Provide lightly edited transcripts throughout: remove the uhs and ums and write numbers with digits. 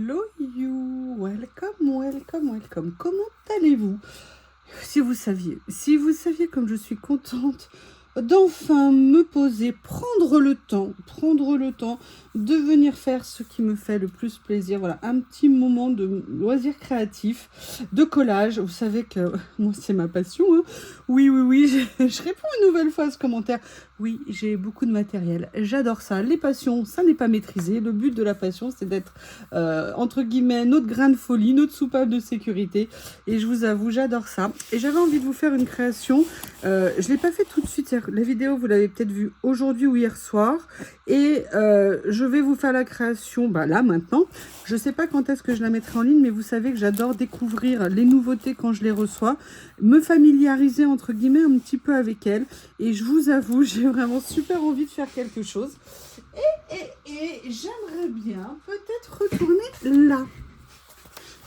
Hello you, welcome, welcome, welcome. Comment allez-vous? Si vous saviez comme je suis contente d'enfin me poser, prendre le temps de venir faire ce qui me fait le plus plaisir. Voilà, un petit moment de loisir créatif, de collage. Vous savez que moi, c'est ma passion. Hein. Oui, je réponds une nouvelle fois à ce commentaire. Oui, j'ai beaucoup de matériel. J'adore ça. Les passions, ça n'est pas maîtrisé. Le but de la passion, c'est d'être, entre guillemets, notre grain de folie, notre soupape de sécurité. Et je vous avoue, j'adore ça. Et j'avais envie de vous faire une création. Je ne l'ai pas fait tout de suite. La vidéo, vous l'avez peut-être vue aujourd'hui ou hier soir. Et je vais vous faire la création, là, maintenant. Je ne sais pas quand est-ce que je la mettrai en ligne, mais vous savez que j'adore découvrir les nouveautés quand je les reçois. Me familiariser, entre guillemets, un petit peu avec elles. Et je vous avoue, j'ai vraiment super envie de faire quelque chose. Et j'aimerais bien peut-être retourner là.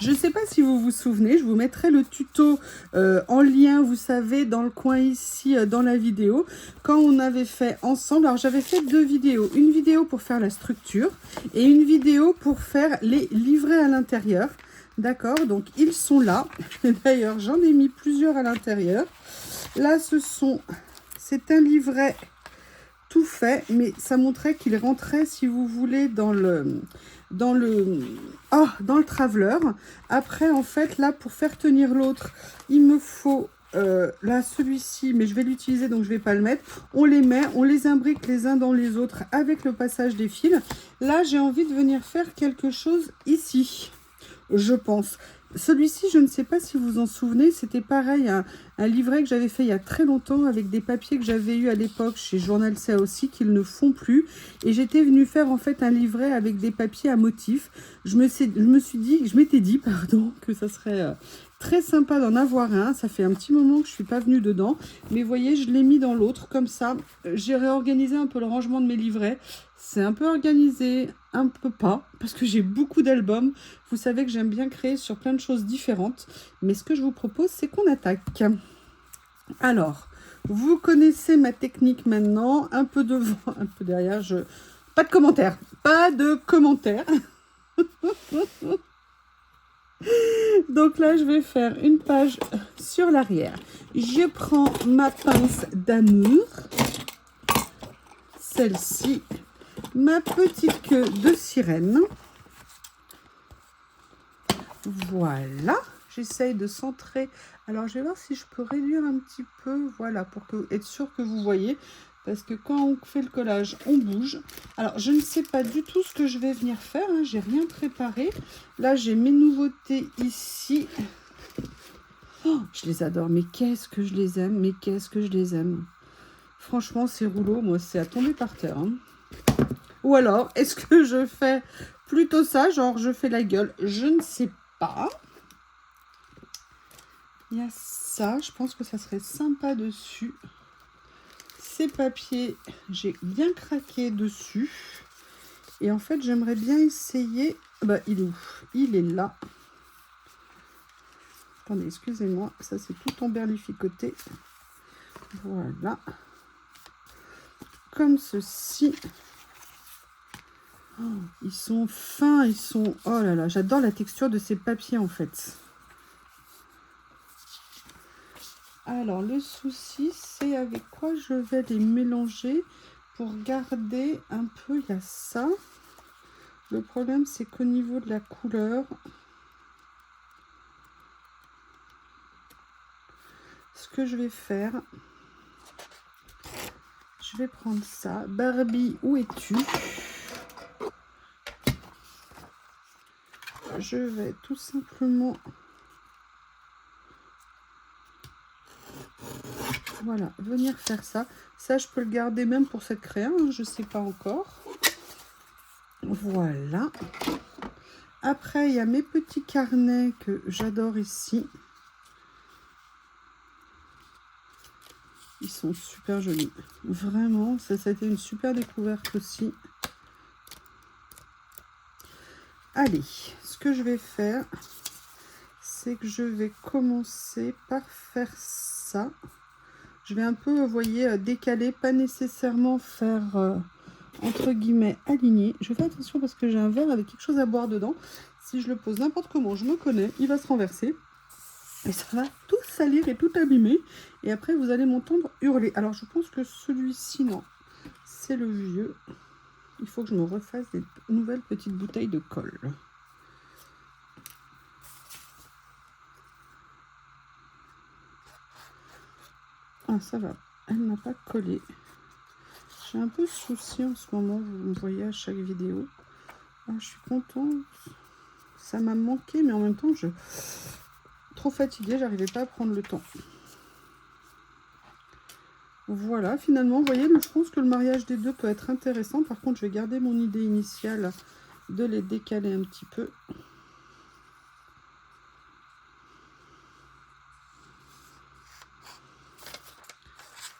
Je ne sais pas si vous vous souvenez, je vous mettrai le tuto en lien, vous savez, dans le coin ici, dans la vidéo, quand on avait fait ensemble. Alors, j'avais fait 2 vidéos. Une vidéo pour faire la structure et une vidéo pour faire les livrets à l'intérieur. D'accord, donc ils sont là. D'ailleurs, j'en ai mis plusieurs à l'intérieur. Là, c'est un livret tout fait, mais ça montrait qu'il rentrait, si vous voulez, dans le traveler. Après, en fait, là, pour faire tenir l'autre, il me faut là celui-ci, mais je vais l'utiliser, donc je vais pas le mettre. On les met, on les imbrique les uns dans les autres avec le passage des fils. Là, j'ai envie de venir faire quelque chose ici, je pense. Celui-ci, je ne sais pas si vous en souvenez, c'était pareil, un livret que j'avais fait il y a très longtemps avec des papiers que j'avais eu à l'époque chez Journal C aussi, qu'ils ne font plus. Et j'étais venue faire en fait un livret avec des papiers à motifs. Je m'étais dit, que ça serait très sympa d'en avoir un. Ça fait un petit moment que je ne suis pas venue dedans. Mais vous voyez, je l'ai mis dans l'autre, comme ça. J'ai réorganisé un peu le rangement de mes livrets. C'est un peu organisé, un peu pas, parce que j'ai beaucoup d'albums. Vous savez que j'aime bien créer sur plein de choses différentes. Mais ce que je vous propose, c'est qu'on attaque. Alors, vous connaissez ma technique maintenant. Un peu devant, un peu derrière. Pas de commentaires. Pas de commentaires. Donc là, je vais faire une page sur l'arrière. Je prends ma pince d'amour. Celle-ci. Ma petite queue de sirène. Voilà. J'essaye de centrer. Alors, je vais voir si je peux réduire un petit peu. Voilà, pour être sûr que vous voyez. Parce que quand on fait le collage, on bouge. Alors, je ne sais pas du tout ce que je vais venir faire. Hein. J'ai rien préparé. Là, j'ai mes nouveautés ici. Oh, je les adore. Mais qu'est-ce que je les aime. Mais qu'est-ce que je les aime. Franchement, ces rouleaux, moi, c'est à tomber par terre. Hein. Ou alors, est-ce que je fais plutôt ça, genre je fais la gueule? Je ne sais pas. Il y a ça, je pense que ça serait sympa dessus. Ces papiers, j'ai bien craqué dessus. Et en fait, j'aimerais bien essayer... il est où? Il est là. Attendez, excusez-moi, ça c'est tout emberlificoté. Voilà. Comme ceci. Oh, ils sont fins, ils sont... Oh là là, j'adore la texture de ces papiers en fait. Alors, le souci, c'est avec quoi je vais les mélanger pour garder un peu... Il y a ça. Le problème, c'est qu'au niveau de la couleur... Ce que je vais faire... Je vais prendre ça. Barbie, où es-tu ? Je vais tout simplement... Voilà, venir faire ça. Ça, je peux le garder même pour cette créa, hein, je ne sais pas encore. Voilà. Après, il y a mes petits carnets que j'adore ici. Ils sont super jolis. Vraiment, ça a été une super découverte aussi. Allez, ce que je vais faire, c'est que je vais commencer par faire ça. Je vais un peu, vous voyez, décaler, pas nécessairement faire, entre guillemets, aligner. Je fais attention parce que j'ai un verre avec quelque chose à boire dedans. Si je le pose n'importe comment, je me connais, il va se renverser. Et ça va tout salir et tout abîmer. Et après, vous allez m'entendre hurler. Alors, je pense que celui-ci, non. C'est le vieux. Il faut que je me refasse des nouvelles petites bouteilles de colle. Ah, ça va. Elle n'a pas collé. J'ai un peu de souci en ce moment. Vous me voyez à chaque vidéo. Ah, je suis contente. Ça m'a manqué, mais en même temps, je trop fatiguée, j'arrivais pas à prendre le temps. Voilà, finalement, vous voyez, je pense que le mariage des deux peut être intéressant. Par contre, je vais garder mon idée initiale de les décaler un petit peu.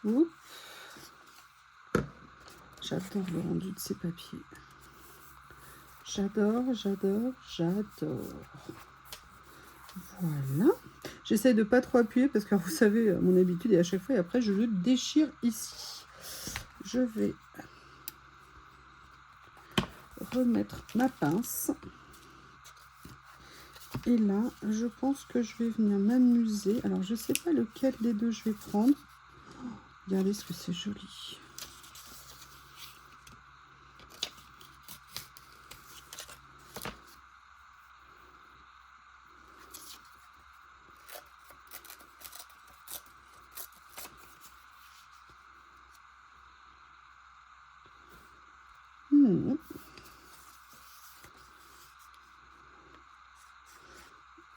Oups. J'adore le rendu de ces papiers. J'adore, j'adore, j'adore. Voilà. J'essaye de pas trop appuyer parce que vous savez, mon habitude est à chaque fois et après je le déchire ici. Je vais remettre ma pince. Et là, je pense que je vais venir m'amuser. Alors, je sais pas lequel des deux je vais prendre. Oh, regardez ce que c'est joli.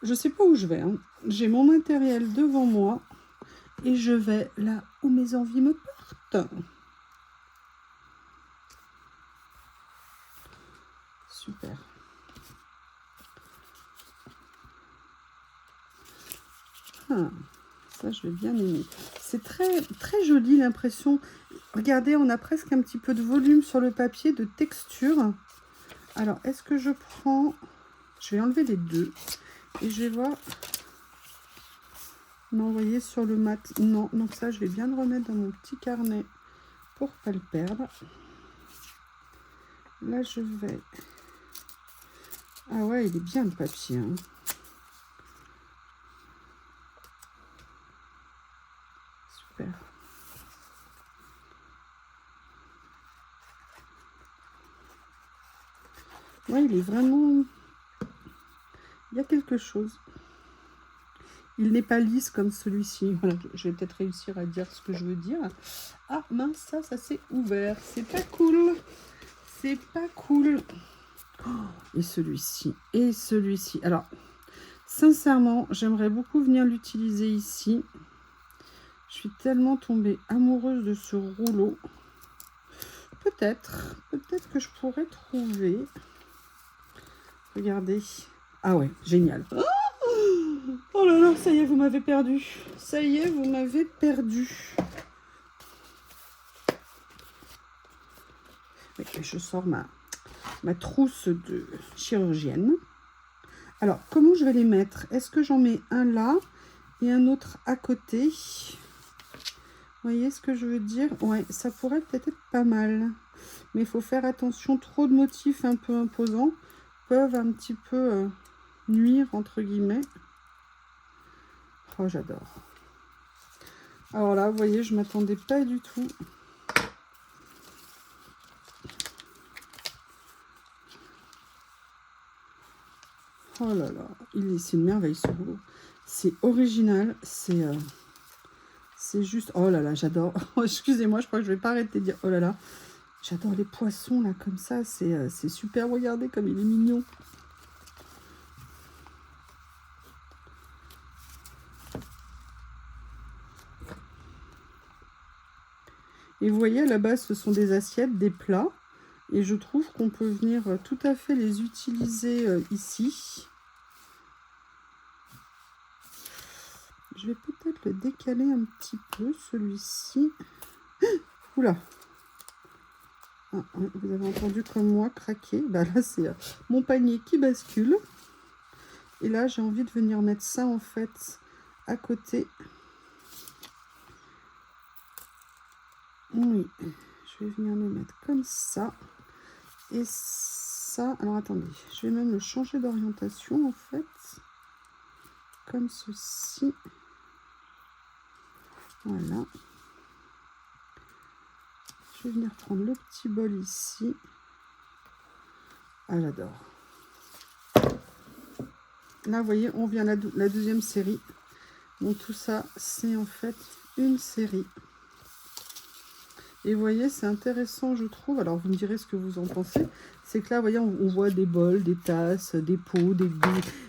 Je sais pas où je vais. Hein. J'ai mon matériel devant moi et je vais là où mes envies me portent. Super. Ah, ça, je vais bien aimer. C'est très, très joli l'impression. Regardez, on a presque un petit peu de volume sur le papier, de texture. Alors, est-ce que je prends... Je vais enlever les deux. Et je vais voir... Non, vous voyez, sur le mat... Non, donc ça, je vais bien le remettre dans mon petit carnet pour pas le perdre. Là, je vais... Ah ouais, il est bien le papier. Hein. Super. Ouais, il est vraiment... Il y a quelque chose. Il n'est pas lisse comme celui-ci. Voilà, je vais peut-être réussir à dire ce que je veux dire. Ah mince, ça s'est ouvert. C'est pas cool. C'est pas cool. Oh, et celui-ci. Et celui-ci. Alors, sincèrement, j'aimerais beaucoup venir l'utiliser ici. Je suis tellement tombée amoureuse de ce rouleau. Peut-être que je pourrais trouver. Regardez. Ah ouais, génial. Oh là là, ça y est, vous m'avez perdu. Ça y est, vous m'avez perdu. Oui, je sors ma trousse de chirurgienne. Alors, comment je vais les mettre? Est-ce que j'en mets un là et un autre à côté? Vous voyez ce que je veux dire? Ouais, ça pourrait peut-être être pas mal. Mais il faut faire attention, trop de motifs un peu imposants peuvent un petit peu nuire, entre guillemets. Oh, j'adore. Alors là, vous voyez, je ne m'attendais pas du tout. Oh là là, c'est une merveille ce boulot. C'est original, c'est juste... Oh là là, j'adore. Excusez-moi, je crois que je vais pas arrêter de dire oh là là. J'adore les poissons là, comme ça, c'est super. Regardez comme il est mignon. Et vous voyez, à la base, ce sont des assiettes, des plats. Et je trouve qu'on peut venir tout à fait les utiliser ici. Je vais peut-être le décaler un petit peu, celui-ci. Oula! Ah, vous avez entendu comme moi craquer. Bah là, c'est mon panier qui bascule. Et là, j'ai envie de venir mettre ça, en fait, à côté. Oui, je vais venir le mettre comme ça. Et ça. Alors attendez, je vais même le changer d'orientation en fait. Comme ceci. Voilà. Je vais venir prendre le petit bol ici. Ah, j'adore. Là, vous voyez, on vient la deuxième série. Donc tout ça, c'est en fait une série. Et vous voyez, c'est intéressant, je trouve. Alors, vous me direz ce que vous en pensez. C'est que là, vous voyez, on voit des bols, des tasses, des pots,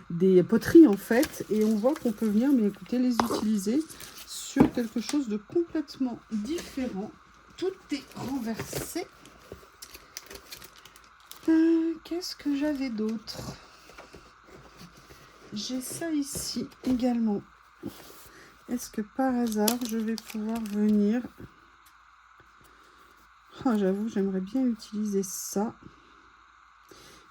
des poteries, en fait. Et on voit qu'on peut venir, mais écoutez, les utiliser sur quelque chose de complètement différent. Tout est renversé. Qu'est-ce que j'avais d'autre? J'ai ça ici également. Est-ce que par hasard, je vais pouvoir venir... Oh, j'avoue, j'aimerais bien utiliser ça.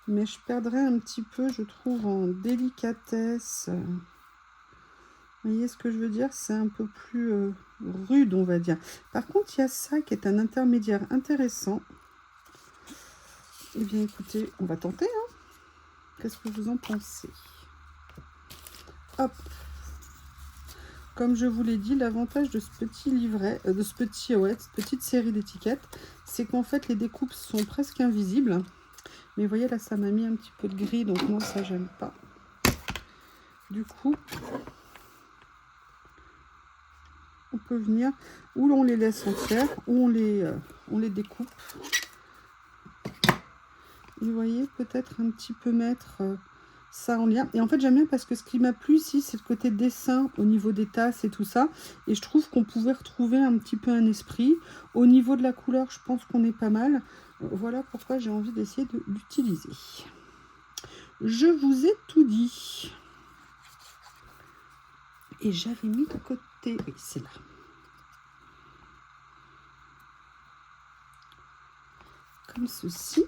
Mais je perdrais un petit peu, je trouve, en délicatesse. Vous voyez ce que je veux dire? C'est un peu plus rude, on va dire. Par contre, il y a ça qui est un intermédiaire intéressant. Eh bien, écoutez, on va tenter. Hein. Qu'est-ce que vous en pensez? Hop. Comme je vous l'ai dit, l'avantage de ce petit livret, cette petite série d'étiquettes, c'est qu'en fait, les découpes sont presque invisibles. Mais vous voyez, là, ça m'a mis un petit peu de gris, donc moi, ça, j'aime pas. Du coup, on peut venir, ou on les laisse entières, ou on les découpe. Et vous voyez, peut-être un petit peu mettre ça en lien. Et en fait, j'aime bien parce que ce qui m'a plu ici, c'est le côté dessin au niveau des tasses et tout ça. Et je trouve qu'on pouvait retrouver un petit peu un esprit. Au niveau de la couleur, je pense qu'on est pas mal. Voilà pourquoi j'ai envie d'essayer de l'utiliser. Je vous ai tout dit. Et j'avais mis de côté... Oui, c'est là. Comme ceci.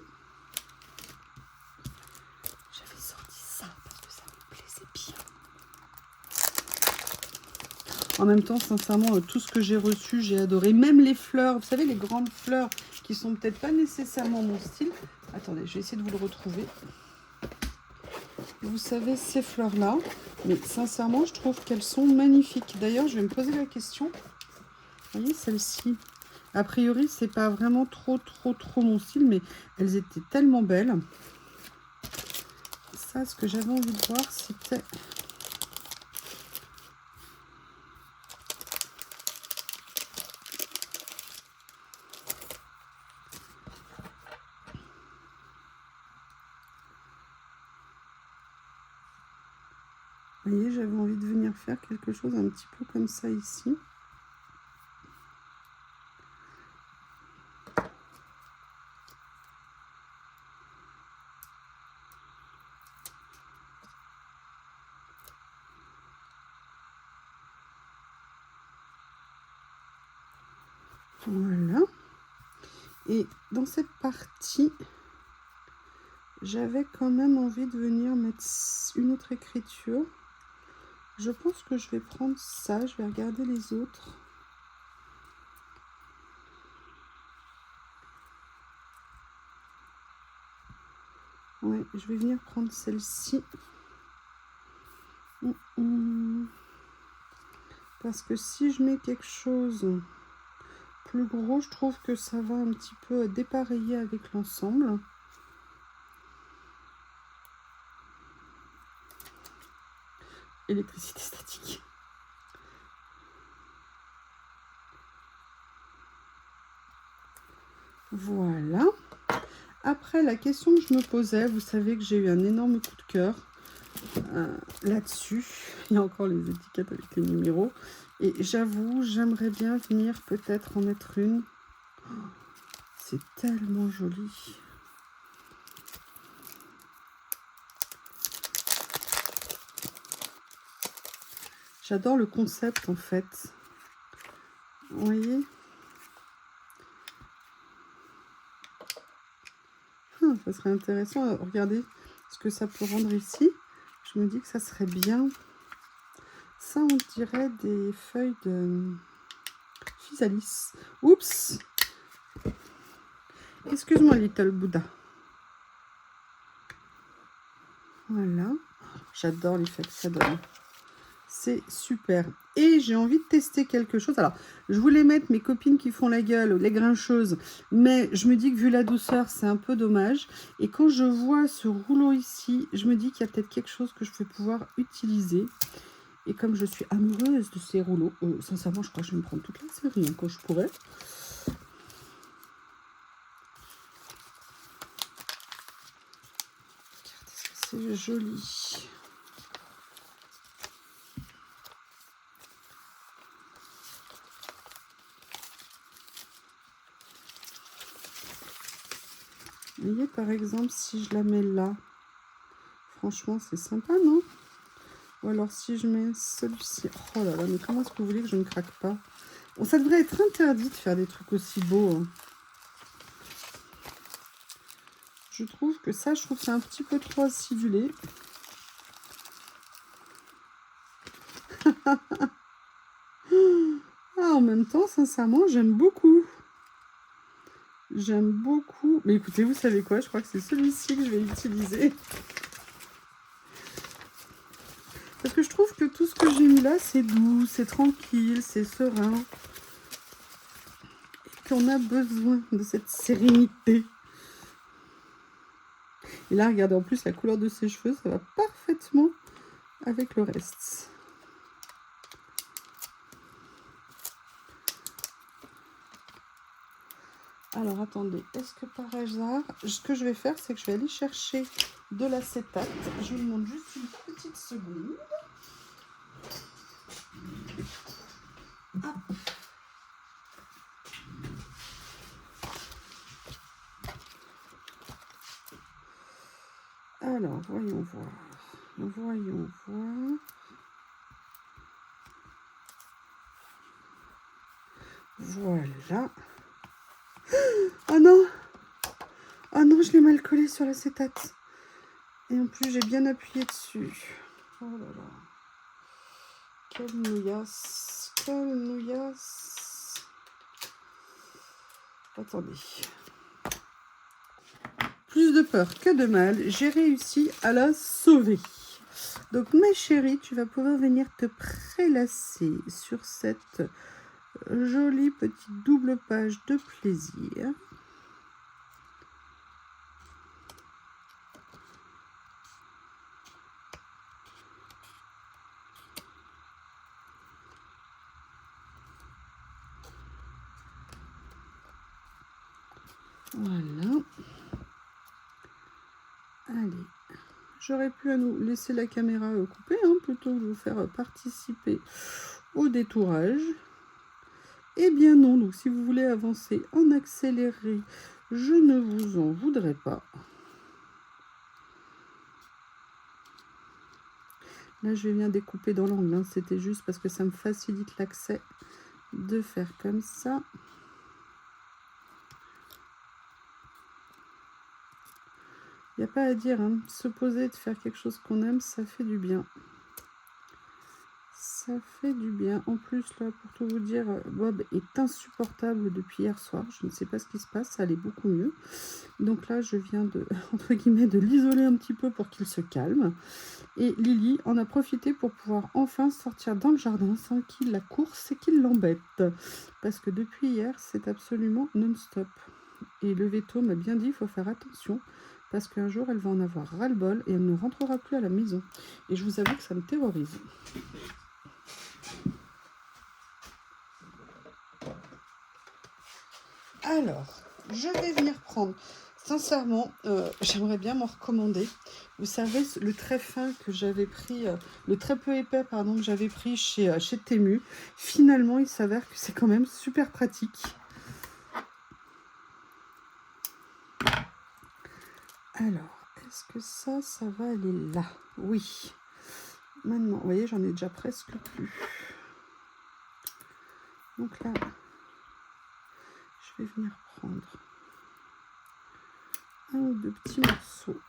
J'avais sorti ça parce que ça me plaisait bien. En même temps, sincèrement, tout ce que j'ai reçu, j'ai adoré. Même les fleurs, vous savez, les grandes fleurs qui sont peut-être pas nécessairement mon style. Attendez, je vais essayer de vous le retrouver. Vous savez, ces fleurs-là, mais sincèrement, je trouve qu'elles sont magnifiques. D'ailleurs, je vais me poser la question. Vous voyez, celle-ci, a priori, c'est pas vraiment trop mon style, mais elles étaient tellement belles. Ça, ce que j'avais envie de voir, c'était... Vous voyez, j'avais envie de venir faire quelque chose un petit peu comme ça ici. Voilà. Et dans cette partie, j'avais quand même envie de venir mettre une autre écriture. Je pense que je vais prendre ça. Je vais regarder les autres. Ouais, je vais venir prendre celle-ci. Parce que si je mets quelque chose plus gros, je trouve que ça va un petit peu dépareiller avec l'ensemble. Électricité statique. Voilà. Après, la question que je me posais, vous savez que j'ai eu un énorme coup de cœur là-dessus. Il y a encore les étiquettes avec les numéros. Et j'avoue, j'aimerais bien venir peut-être en mettre une. Oh, c'est tellement joli. J'adore le concept en fait. Vous voyez? Ça serait intéressant. Regardez ce que ça peut rendre ici. Je me dis que ça serait bien. Ça, on dirait des feuilles de physalis. Oups! Excuse-moi, Little Buddha. Voilà. J'adore l'effet que ça donne. C'est super. Et j'ai envie de tester quelque chose. Alors, je voulais mettre mes copines qui font la gueule, les grincheuses, mais je me dis que vu la douceur, c'est un peu dommage. Et quand je vois ce rouleau ici, je me dis qu'il y a peut-être quelque chose que je vais pouvoir utiliser. Et comme je suis amoureuse de ces rouleaux, sincèrement, je crois que je vais me prendre toute la série hein, quand je pourrai. Regardez, c'est joli. Vous voyez, par exemple, si je la mets là, franchement, c'est sympa, non? Ou alors si je mets celui-ci, oh là là, mais comment est-ce que vous voulez que je ne craque pas? Bon, ça devrait être interdit de faire des trucs aussi beaux. Hein. Je trouve que ça, je trouve que c'est un petit peu trop acidulé. Ah, en même temps, sincèrement, j'aime beaucoup. J'aime beaucoup. Mais écoutez, vous savez quoi? Je crois que c'est celui-ci que je vais utiliser. Parce que je trouve que tout ce que j'ai mis là, c'est doux, c'est tranquille, c'est serein. Et qu'on a besoin de cette sérénité. Et là, regardez, en plus, la couleur de ses cheveux, ça va parfaitement avec le reste. Alors, attendez, est-ce que par hasard, ce que je vais faire, c'est que je vais aller chercher de l'acétate. Je vous demande juste une petite seconde. Hop. Alors, voyons voir. Voyons voir. Voilà. Oh non! Oh non, je l'ai mal collé sur l'acétate. Et en plus, j'ai bien appuyé dessus. Oh là là. Quelle nouillasse. Quelle nouillasse. Attendez. Plus de peur que de mal, j'ai réussi à la sauver. Donc, ma chérie, tu vas pouvoir venir te prélasser sur cette jolie petite double page de plaisir. Voilà. Allez. J'aurais pu à nous laisser la caméra coupée, hein, plutôt que de vous faire participer au détourage. Eh bien non, donc si vous voulez avancer en accéléré, je ne vous en voudrais pas. Là, je viens découper dans l'angle, hein. C'était juste parce que ça me facilite l'accès de faire comme ça. Il n'y a pas à dire, hein. Se poser, de faire quelque chose qu'on aime, ça fait du bien. Ça fait du bien. En plus, là, pour tout vous dire, Bob est insupportable depuis hier soir. Je ne sais pas ce qui se passe, ça allait beaucoup mieux. Donc là, je viens de, entre guillemets, de l'isoler un petit peu pour qu'il se calme. Et Lily en a profité pour pouvoir enfin sortir dans le jardin sans qu'il la course et qu'il l'embête. Parce que depuis hier, c'est absolument non-stop. Et le veto m'a bien dit, il faut faire attention. Parce qu'un jour, elle va en avoir ras-le-bol et elle ne rentrera plus à la maison. Et je vous avoue que ça me terrorise. Alors, je vais venir prendre, sincèrement, j'aimerais bien m'en recommander. Vous savez, le très fin que j'avais pris, le très peu épais, pardon, que j'avais pris chez Temu, finalement, il s'avère que c'est quand même super pratique. Alors, est-ce que ça va aller là? Oui. Maintenant, vous voyez, j'en ai déjà presque plus. Donc là, je vais venir prendre un ou deux petits morceaux.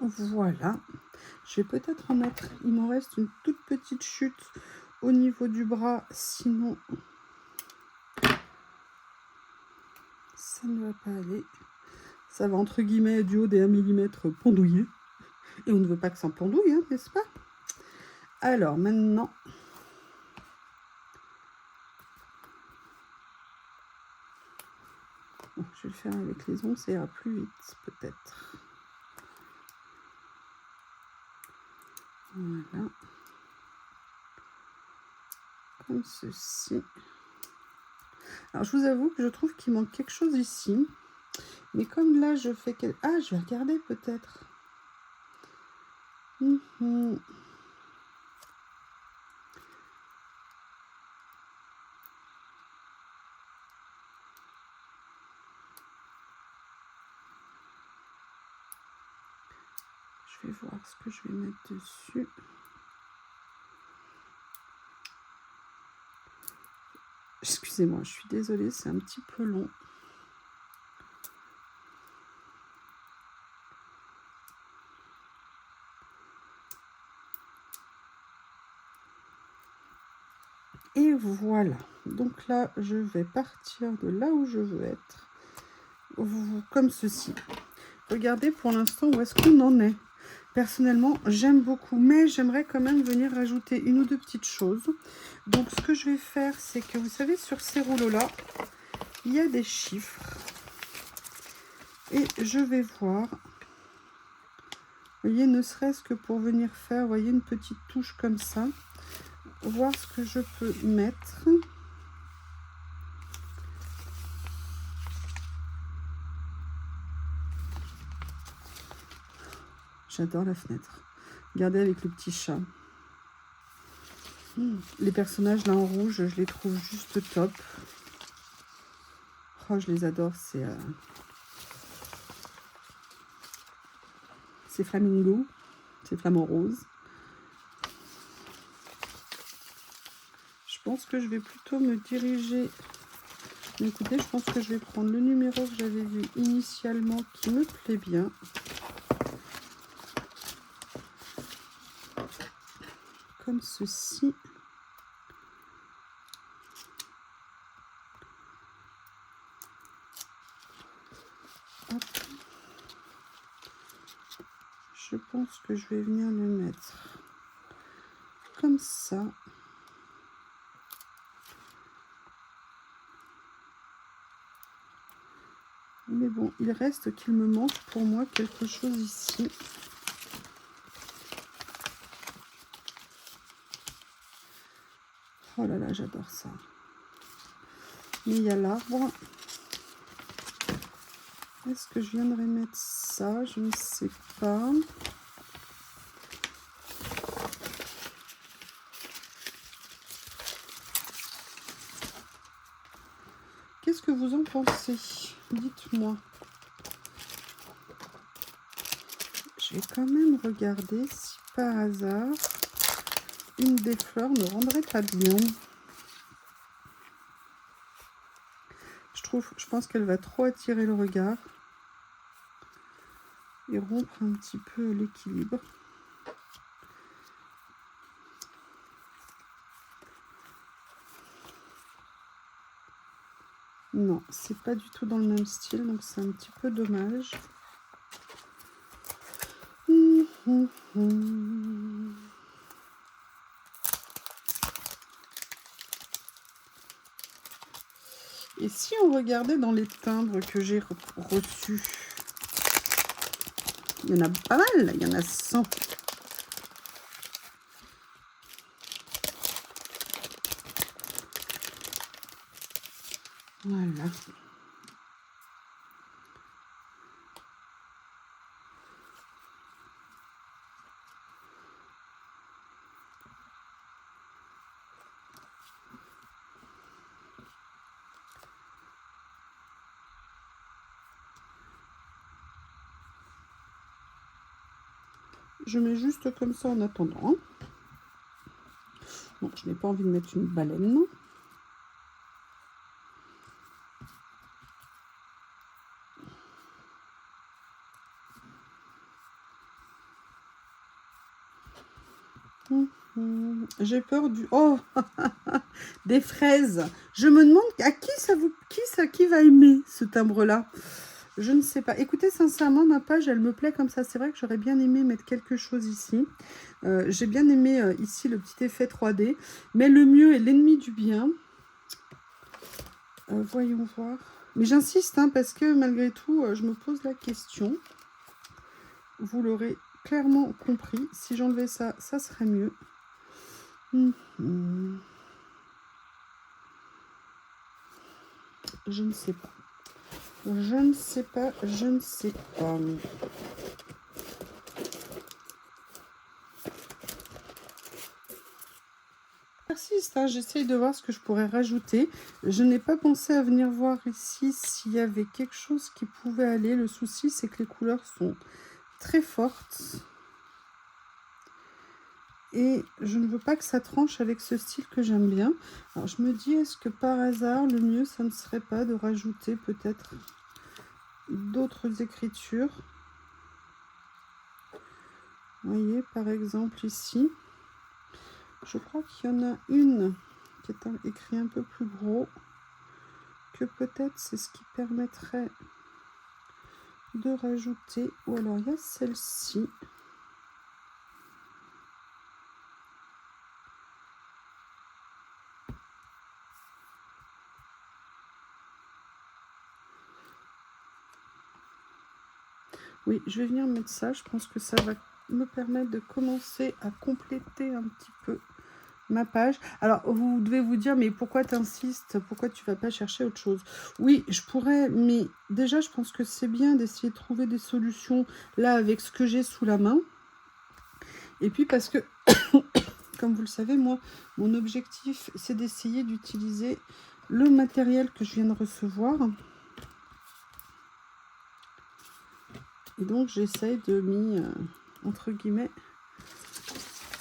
Voilà. Je vais peut-être en mettre, il m'en reste une toute petite chute au niveau du bras, sinon ça ne va pas aller. Ça va entre guillemets du haut des 1 mm pendouiller. Et on ne veut pas que ça pendouille, hein, n'est-ce pas? Alors maintenant, bon, je vais le faire avec les ongles, ça ira plus vite peut-être. Voilà. Comme ceci. Alors je vous avoue que je trouve qu'il manque quelque chose ici. Mais comme là je fais... Ah, je vais regarder peut-être. Je vais voir ce que je vais mettre dessus. Excusez-moi, je suis désolée, c'est un petit peu long. Et voilà. Donc là, je vais partir de là où je veux être. Comme ceci. Regardez pour l'instant où est-ce qu'on en est. Personnellement, j'aime beaucoup, mais j'aimerais quand même venir rajouter une ou deux petites choses. Donc, ce que je vais faire, c'est que, vous savez, sur ces rouleaux-là, il y a des chiffres. Et je vais voir, vous voyez, ne serait-ce que pour venir faire, vous voyez, une petite touche comme ça. Voir ce que je peux mettre. J'adore la fenêtre. Regardez avec le petit chat. Les personnages là en rouge, je les trouve juste top. Oh, je les adore. C'est flamingo. C'est flamant rose. Je pense que je vais plutôt me diriger. Écoutez, je pense que je vais prendre le numéro que j'avais vu initialement qui me plaît bien. Comme ceci. Hop. Je pense que je vais venir le mettre comme ça. Mais bon, il reste qu'il me manque pour moi quelque chose ici. Oh là là, j'adore ça. Mais il y a l'arbre. Est-ce que je viendrai mettre ça? Je ne sais pas. Qu'est-ce que vous en pensez? Dites-moi. Je vais quand même regarder si par hasard une des fleurs ne rendrait pas bien. Je pense qu'elle va trop attirer le regard et rompre un petit peu l'équilibre. Non, c'est pas du tout dans le même style, donc c'est un petit peu dommage. Et si on regardait dans les timbres que j'ai reçus, il y en a pas mal, il y en a 100. Voilà. Je mets juste comme ça en attendant. Bon, je n'ai pas envie de mettre une baleine. J'ai peur du... Oh, des fraises. Je me demande à qui va aimer ce timbre-là. Je ne sais pas. Écoutez, sincèrement, ma page, elle me plaît comme ça. C'est vrai que j'aurais bien aimé mettre quelque chose ici. J'ai bien aimé ici le petit effet 3D. Mais le mieux est l'ennemi du bien. Voyons voir. Mais j'insiste, hein, parce que malgré tout, je me pose la question. Vous l'aurez clairement compris. Si j'enlevais ça, ça serait mieux. Je ne sais pas. Je ne sais pas. Je ne sais pas. Persiste, hein, j'essaye de voir ce que je pourrais rajouter. Je n'ai pas pensé à venir voir ici s'il y avait quelque chose qui pouvait aller. Le souci, c'est que les couleurs sont très fortes. Et je ne veux pas que ça tranche avec ce style que j'aime bien. Alors je me dis, est-ce que par hasard, le mieux, ça ne serait pas de rajouter peut-être d'autres écritures. Vous voyez, par exemple ici, je crois qu'il y en a une qui est écrit un peu plus gros, que peut-être c'est ce qui permettrait de rajouter. Ou alors il y a celle-ci. Oui, je vais venir mettre ça. Je pense que ça va me permettre de commencer à compléter un petit peu ma page. Alors, vous devez vous dire, mais pourquoi tu insistes? Pourquoi tu vas pas chercher autre chose? Oui, je pourrais, mais déjà, je pense que c'est bien d'essayer de trouver des solutions là avec ce que j'ai sous la main. Et puis parce que, comme vous le savez, moi, mon objectif, c'est d'essayer d'utiliser le matériel que je viens de recevoir. Et donc, j'essaye de entre guillemets,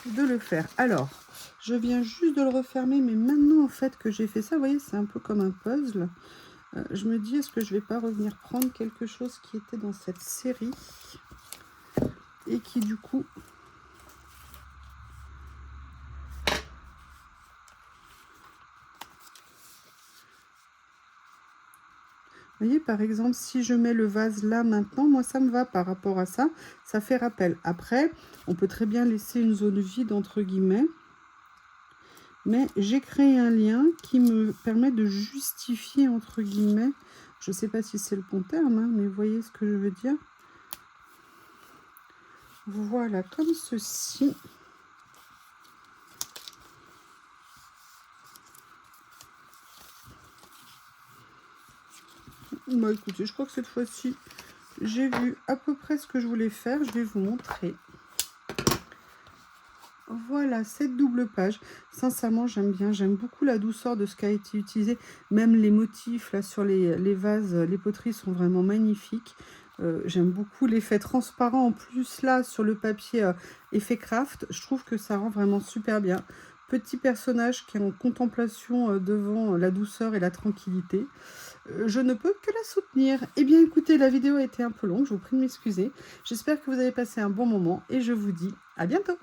de le faire. Alors, je viens juste de le refermer, mais maintenant, en fait, que j'ai fait ça, vous voyez, c'est un peu comme un puzzle. Je me dis, est-ce que je vais pas revenir prendre quelque chose qui était dans cette série et qui, du coup... Vous voyez, par exemple, si je mets le vase là maintenant, moi, ça me va par rapport à ça. Ça fait rappel. Après, on peut très bien laisser une zone vide, entre guillemets. Mais j'ai créé un lien qui me permet de justifier, entre guillemets. Je ne sais pas si c'est le bon terme, hein, mais vous voyez ce que je veux dire. Voilà, comme ceci. Bon, écoutez, je crois que cette fois-ci, j'ai vu à peu près ce que je voulais faire. Je vais vous montrer. Voilà, cette double page. Sincèrement, j'aime bien. J'aime beaucoup la douceur de ce qui a été utilisé. Même les motifs là sur les vases, les poteries sont vraiment magnifiques. J'aime beaucoup l'effet transparent en plus là sur le papier effet craft. Je trouve que ça rend vraiment super bien. Petit personnage qui est en contemplation devant la douceur et la tranquillité. Je ne peux que la soutenir. Eh bien écoutez, la vidéo a été un peu longue, je vous prie de m'excuser. J'espère que vous avez passé un bon moment et je vous dis à bientôt.